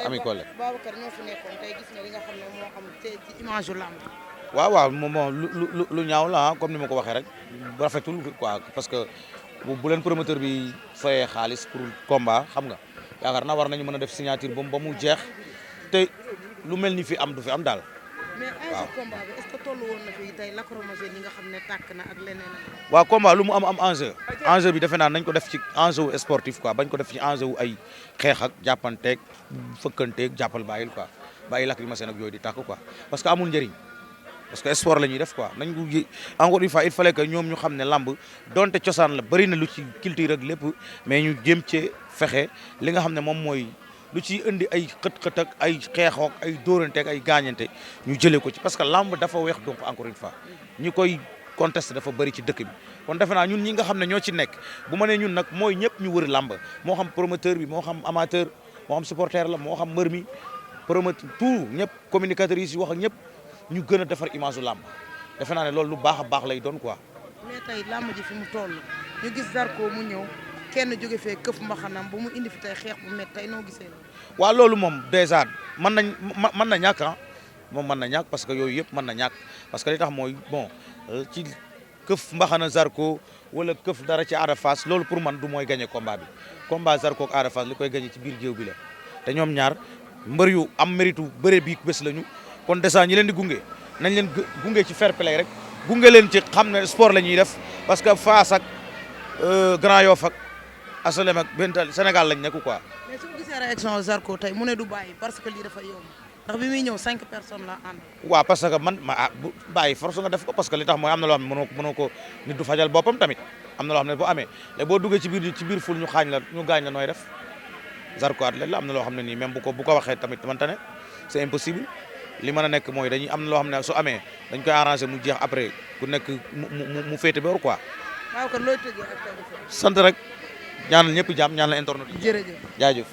Ami Collé. Babacar ñoo fi nekkoon tey gis nga li nga xam ne moo am te ci image yu lamb. waaw waaw moom lu ñaaw la comme ni ma ko waxee rek rafetul quoi parce que bu leen promoteur bi fayee xaalis pour combat xam nga yaakaar naa war nañu mën a def signature ba mu jeex te lu mel ni fi am du fi am daal. mais enjeu combat bi est-ce que tollu woon na fi tey lacrymogène yi nga xam ne tàkk na ak leneen. waaw combat lu mu am enjeu bi defe naa nañ ko def ci enjeu wu sportif quoi bañ ko def ci enjeu wu ay xeex ak jàppanteeg fëkkanteeg jàppal bàyyil quoi bàyyi lacrymogène ak yooyu di tàkk quoi parce que amul njëriñ parce que sport la ñuy def quoi nañ ko encore une fois il fallait que ñoom ñu xam ne lamb donte cosaan la bëri na lu ci culture ak lépp mais ñu jéem cee fexe li nga xam ne moom mooy lu ci indi ay xët-xët ak ay xeexook ay dóorante ak ay gaañante ñu jëlee ko ci parce que lamb dafa weex donc encore une fois ñi koy conteste dafa bëri ci dëkk bi kon defe naa ñun ñi nga xam ne ñoo ci nekk bu ma nee ñun nag mooy ñëpp ñu wër lamb moo xam promoteur bi moo xam amateur moo xam supporter la moo xam mbër mi promoteur tout ñëpp communicateurs yi si wax ak ñëpp ñu gën a defar image u lamb defe naa ne loolu lu baax a baax lay doon quoi. mais tey lamb ji fi mu toll ñu gis Zarko mu ñëw kenn jóge fee këf mbaxanam bu mu indi fi tey xeex bu métti tey noo gisee la. waaw loolu moom dèjà mën na ñàkk ah moom mën na ñàkk parce que yooyu yëpp mën na ñàkk parce que li tax mooy bon ci këf mbaxana Zarko wala këf dara ci Ada Fass loolu pour man du mooy gagné combat bi combat Zarko ak Ada Fass li koy gagné ci biir géew bi la te ñoom ñaar mbër yu am méritu bëre bi bés lañu kon dèjà ñi leen di gunge nañ leen gunge ci fair play rek gunge leen ci xam ne sport la ñuy def parce que Fass ak Grand Yoff ak Asalem ak Bental Sénégal lañ nekk quoi. mais su gisee réaction Zarko tey mu ne du bàyyi parce que lii dafa yomb ndax bi muy ñëw 5 personnes la ànd. waaw parce que man bu bàyyi force nga def ko parce que li tax mooy am na loo xam ne mënoo ko nit du fajal boppam tamit am na loo xam ne bu amee léegi boo duggee ci biir ful ñu xaañ la ñu gaañ la nooy def Zarko athlète la am na loo xam ne nii même bu ko waxee tamit mënta ne c'est impossible li mën a nekk mooy dañuy am na loo xam ne su amee dañ koy arranger mu jeex après ku nekk mu féete boor quoi. waaw kon looy tëjee ak sant rek ñaanal ñëpp jàmm ñaanal internet yi. jërëjëf jaajëf.